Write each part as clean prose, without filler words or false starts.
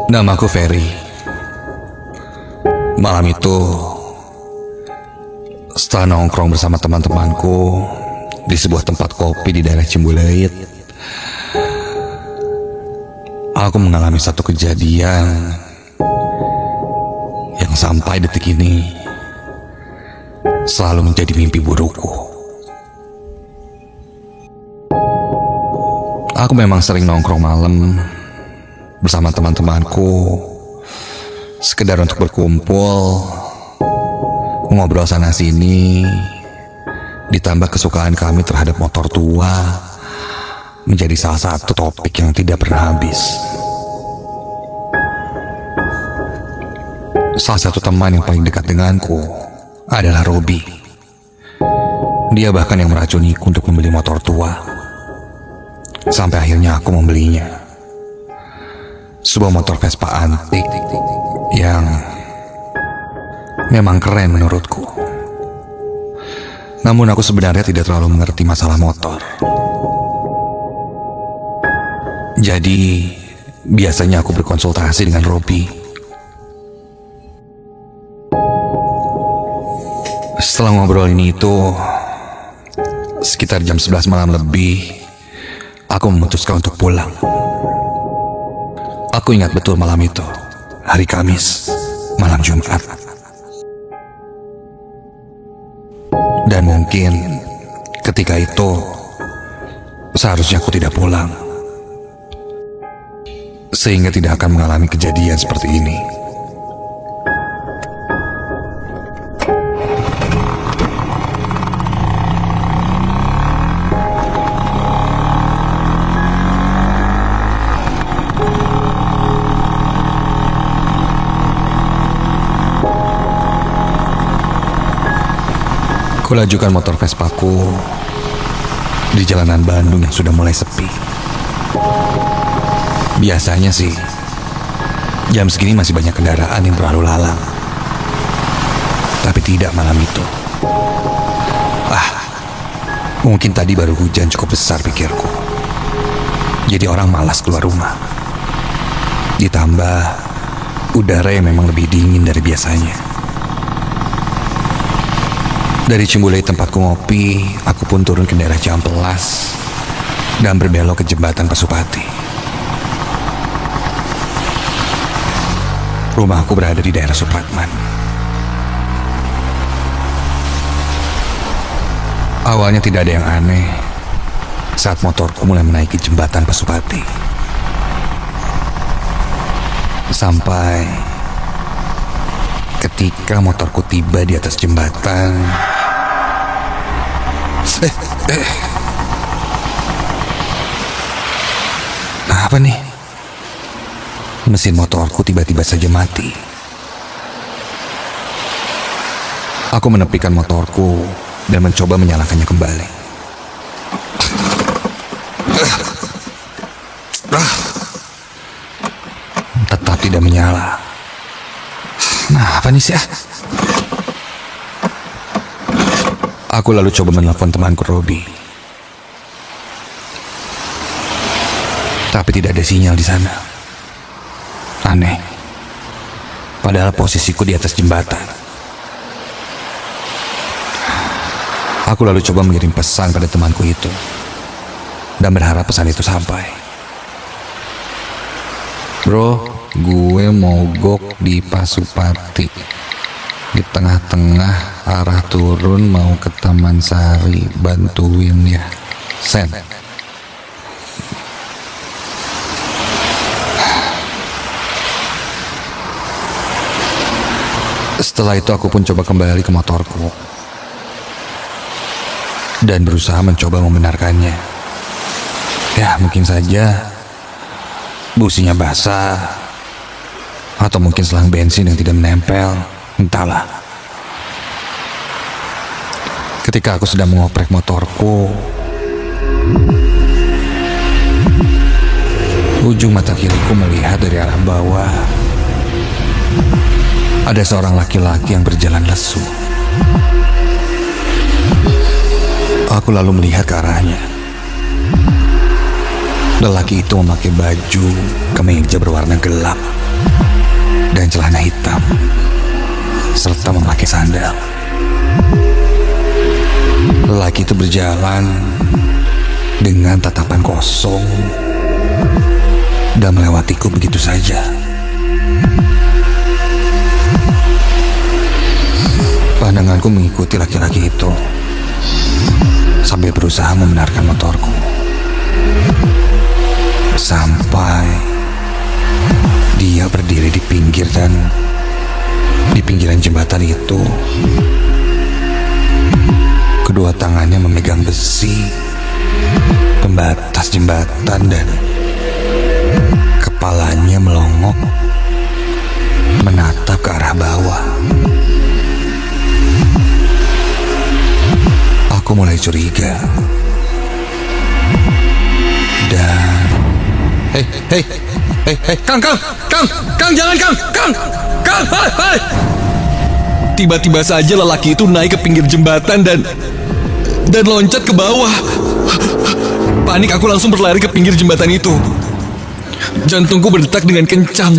Namaku Ferry. Malam itu, setelah nongkrong bersama teman-temanku di sebuah tempat kopi di daerah Cimbuleuit, aku mengalami satu kejadian yang sampai detik ini selalu menjadi mimpi burukku. Aku memang sering nongkrong malam bersama teman-temanku, sekedar untuk berkumpul, ngobrol sana-sini, ditambah kesukaan kami terhadap motor tua menjadi salah satu topik yang tidak pernah habis. Salah satu teman yang paling dekat denganku adalah Robi. Dia bahkan yang meracuniku untuk membeli motor tua, sampai akhirnya aku membelinya. Sebuah motor Vespa antik yang memang keren menurutku. Namun aku sebenarnya tidak terlalu mengerti masalah motor. Jadi biasanya aku berkonsultasi dengan Robi. Setelah ngobrol ini itu, sekitar jam 11 malam lebih, aku memutuskan untuk pulang. Aku ingat betul malam itu, hari Kamis, malam Jumat. Dan mungkin ketika itu seharusnya aku tidak pulang, sehingga tidak akan mengalami kejadian seperti ini. Kulajukan motor Vespaku di jalanan Bandung yang sudah mulai sepi. Biasanya sih jam segini masih banyak kendaraan yang berlalu lalang, tapi tidak malam itu. Mungkin tadi baru hujan cukup besar, pikirku. Jadi orang malas keluar rumah. Ditambah udara yang memang lebih dingin dari biasanya. Dari Cimbuleuit tempatku ngopi, aku pun turun ke daerah Cihampelas dan berbelok ke jembatan Pasupati. Rumahku berada di daerah Supratman. Awalnya tidak ada yang aneh saat motorku mulai menaiki jembatan Pasupati. Sampai ketika motorku tiba di atas jembatan. Apa nih? Mesin motorku tiba-tiba saja mati. Aku menepikan motorku dan mencoba menyalakannya kembali. Tetap tidak menyala. Apa nih sih? Aku lalu coba menelpon temanku Robi, tapi tidak ada sinyal di sana. Aneh, padahal posisiku di atas jembatan. Aku lalu coba mengirim pesan pada temanku itu dan berharap pesan itu sampai. Bro, gue mogok di Pasupati, di tengah-tengah arah turun mau ke Taman Sari, bantuin ya. Sen. Setelah itu aku pun coba kembali ke motorku dan berusaha mencoba membenarkannya. Ya, mungkin saja businya basah, atau mungkin selang bensin yang tidak menempel, entahlah. Ketika aku sedang mengoprek motorku, ujung mata kiriku melihat dari arah bawah ada seorang laki-laki yang berjalan lesu. Aku lalu melihat ke arahnya. Lelaki itu memakai baju kemeja berwarna gelap dan celana hitam, serta memakai sandal. Lelaki itu berjalan dengan tatapan kosong dan melewatiku begitu saja. Pandanganku mengikuti laki-laki itu sambil berusaha membenarkan motorku. Sampai dia berdiri di pinggiran jembatan itu. Kedua tangannya memegang besi pembatas jembatan dan kepalanya melongok menatap ke arah bawah. Aku mulai curiga. Dan Hei, Kang, jangan, Kang, hai. Tiba-tiba saja lelaki itu naik ke pinggir jembatan dan loncat ke bawah. Panik, aku langsung berlari ke pinggir jembatan itu. Jantungku berdetak dengan kencang.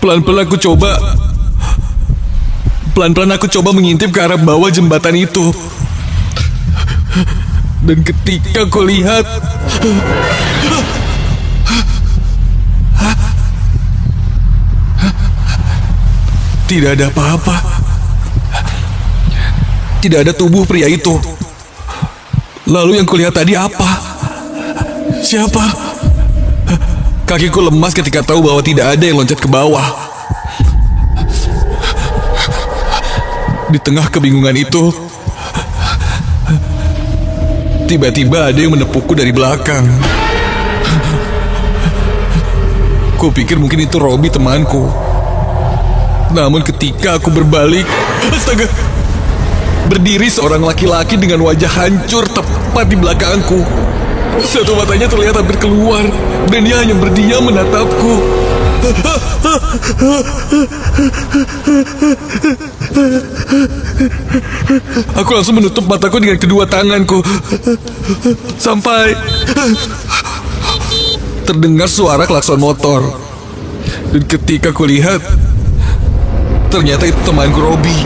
Pelan-pelan aku coba mengintip ke arah bawah jembatan itu. Dan ketika aku lihat, tidak ada apa-apa. Tidak ada tubuh pria itu. Lalu yang kulihat tadi apa? Siapa? Kakiku lemas ketika tahu bahwa tidak ada yang loncat ke bawah. Di tengah kebingungan itu, tiba-tiba ada yang menepukku dari belakang. Kupikir mungkin itu Robi, temanku. Namun ketika aku berbalik, astaga, berdiri seorang laki-laki dengan wajah hancur tepat di belakangku. Satu matanya terlihat hampir keluar dan dia hanya berdiam menatapku. Aku langsung menutup mataku dengan kedua tanganku sampai terdengar suara klakson motor. Dan ketika ku lihat, ternyata itu temanku Robi.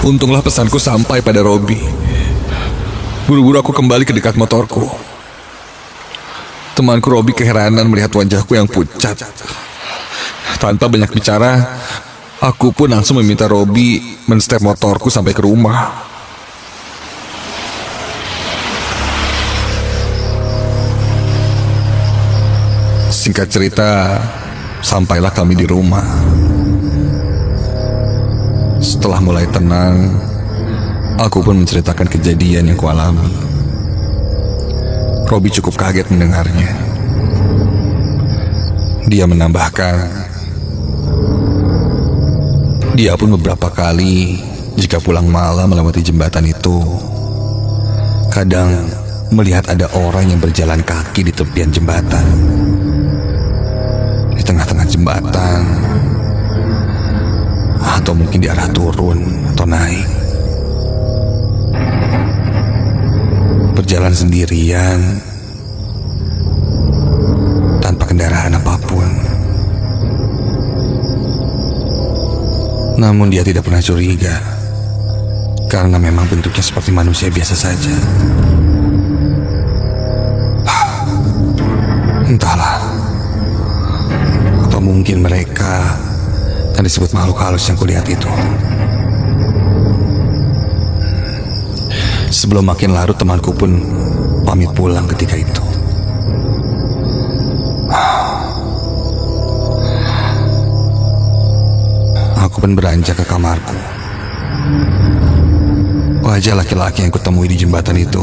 Untunglah pesanku sampai pada Robi. Buru-buru aku kembali ke dekat motorku. Temanku Robi keheranan melihat wajahku yang pucat. Tanpa banyak bicara, aku pun langsung meminta Robi men-step motorku sampai ke rumah. Singkat cerita, sampailah kami di rumah. Setelah mulai tenang, aku pun menceritakan kejadian yang kualami. Robi cukup kaget mendengarnya. Dia menambahkan, dia pun beberapa kali jika pulang malam melewati jembatan itu, kadang melihat ada orang yang berjalan kaki di tepian jembatan. Di tengah-tengah jembatan, atau mungkin di arah turun atau naik. Berjalan sendirian tanpa kendaraan apapun. Namun dia tidak pernah curiga, karena memang bentuknya seperti manusia biasa saja. Entahlah, atau mungkin mereka yang disebut makhluk halus yang kulihat itu. Sebelum makin larut, temanku pun pamit pulang ketika itu. Aku pun beranjak ke kamarku. Wajah laki-laki yang kutemui di jembatan itu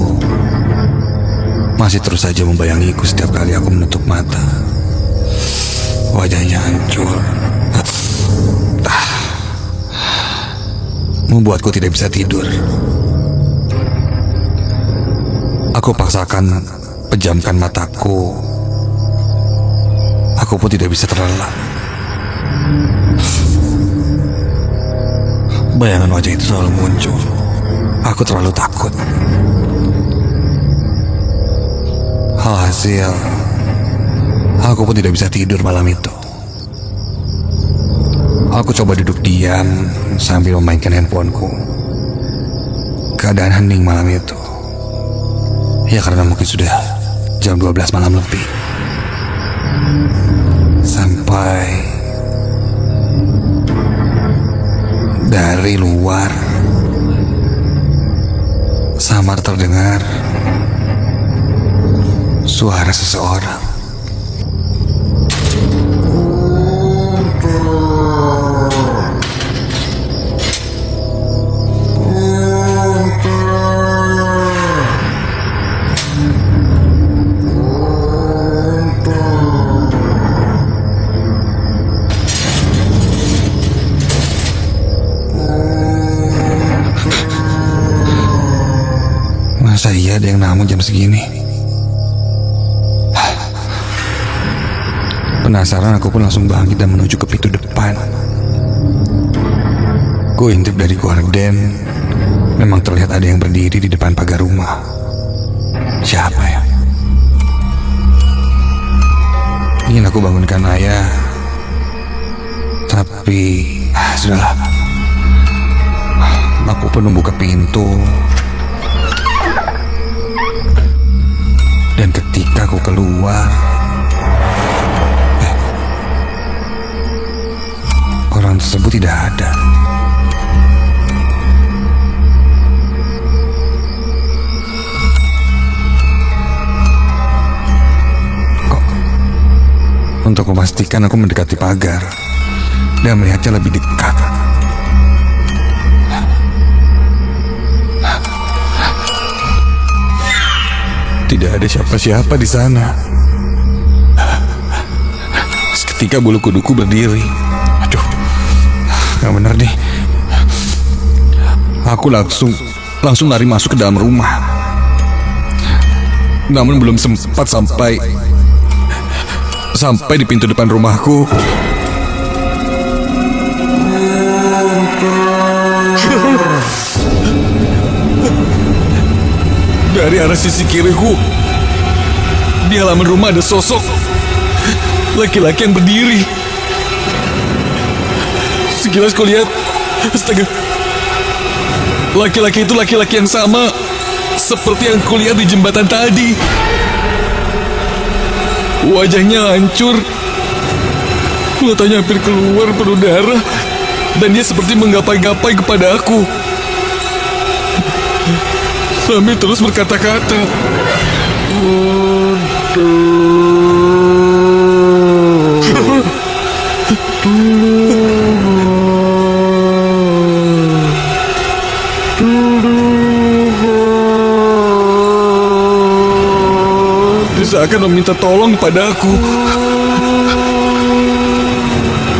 masih terus saja membayangiku setiap kali aku menutup mata. Wajahnya hancur, membuatku tidak bisa tidur. Aku paksakan pejamkan mataku. Aku pun tidak bisa terlelap. Bayangan wajah itu selalu muncul. Aku terlalu takut. Hal Alhasil, aku pun tidak bisa tidur malam itu. Aku coba duduk diam sambil memainkan handphoneku. Keadaan hening malam itu. Ya karena mungkin sudah jam 12 malam lebih. Sampai dari luar samar terdengar suara seseorang. Masa iya ada yang namun jam segini? Penasaran, aku pun langsung bangkit dan menuju ke pintu depan. Ku intip dari gorden. Memang terlihat ada yang berdiri di depan pagar rumah. Siapa ya? Ingin aku bangunkan ayah, tapi sudahlah. Aku pun membuka pintu. Dan ketika aku keluar, orang tersebut tidak ada. Kok? Untuk memastikan, aku mendekati pagar dan melihatnya lebih dekat. Tidak ada siapa-siapa di sana. Seketika bulu kuduku berdiri. Aduh, gak benar nih. Aku langsung lari masuk ke dalam rumah. Namun belum sempat sampai di pintu depan rumahku, dari arah sisi kiriku, di halaman rumah ada sosok laki-laki yang berdiri. Sekilas kulihat, astaga, laki-laki itu laki-laki yang sama seperti yang kulihat di jembatan tadi. Wajahnya hancur, matanya hampir keluar penuh darah, dan dia seperti menggapai-gapai kepada aku sambil terus berkata-kata. Dia seakan meminta tolong padaku.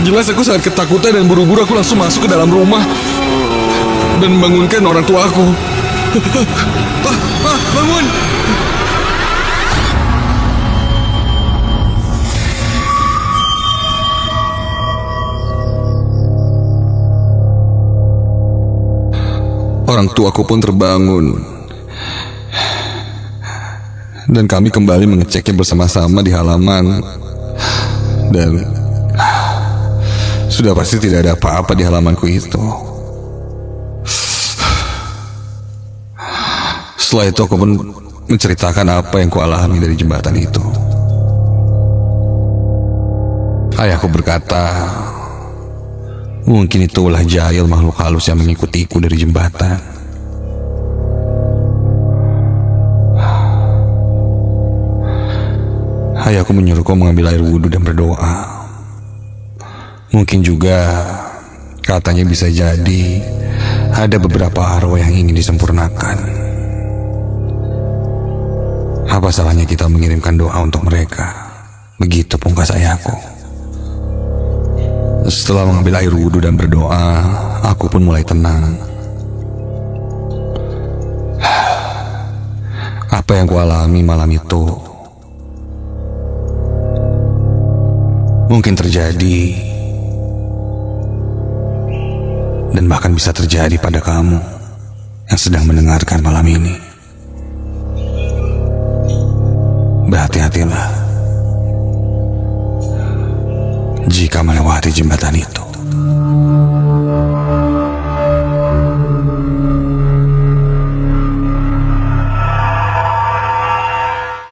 Jelas aku sangat ketakutan dan buru-buru aku langsung masuk ke dalam rumah dan membangunkan orang tuaku. Bangun! Orang tuaku pun terbangun dan kami kembali mengeceknya bersama-sama di halaman. Dan sudah pasti tidak ada apa-apa di halamanku itu. Setelah itu aku pun menceritakan apa yang kualami dari jembatan itu. Ayahku berkata, mungkin itulah jahil makhluk halus yang mengikutiku dari jembatan. Ayahku menyuruhku mengambil air wudhu dan berdoa. Mungkin juga katanya bisa jadi ada beberapa arwah yang ingin disempurnakan. Apa salahnya kita mengirimkan doa untuk mereka? Begitu pungkas ayahku. Setelah mengambil air wudhu dan berdoa, aku pun mulai tenang. Apa yang kualami malam itu mungkin terjadi dan bahkan bisa terjadi pada kamu yang sedang mendengarkan malam ini. Berhati-hati. berhati-hatilah jika melewati jembatan itu.